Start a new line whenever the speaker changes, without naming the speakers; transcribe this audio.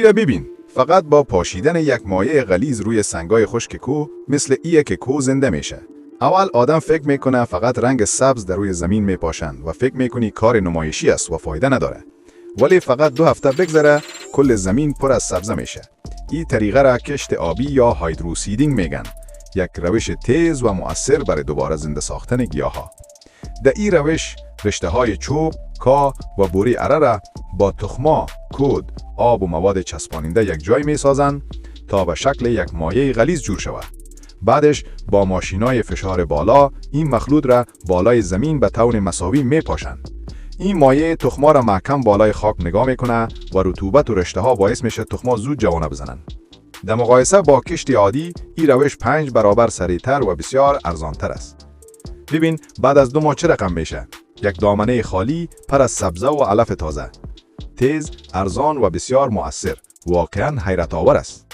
را ببین، فقط با پاشیدن یک مایع غلیظ روی سنگای خشک کوه مثل ایه که کوه زنده میشه. اول آدم فکر میکنه فقط رنگ سبز در روی زمین میپاشند و فکر میکنی کار نمایشی است و فایده نداره. ولی فقط 2 هفته بگذره کل زمین پر از سبزه میشه. این طریقه را کشت آبی یا هایدروسیدینگ میگن، یک روش تیز و مؤثر برای دوباره زنده ساختن گیاها. در این روش رشته های چوب، کاه و بوری اره را با تخما، کود، آب و مواد چسباننده یک جای می سازند تا به شکل یک مایع غلیظ جور شود. بعدش با ماشینای فشار بالا این مخلوط را بالای زمین به طور مساوی می پاشند. این مایع تخما را محکم بالای خاک نگاه میکنه و رطوبت و رشته ها باعث میشه تخما زود جوانه بزنن. در مقایسه با کشت عادی این روش 5 برابر سریعتر و بسیار ارزانتر است. ببین بعد از 2 ماه چه رقم میشه؟ یک دامنه خالی پر از سبزه و علف تازه. تیز، ارزان و بسیار مؤثر. واقعا حیرت آور است.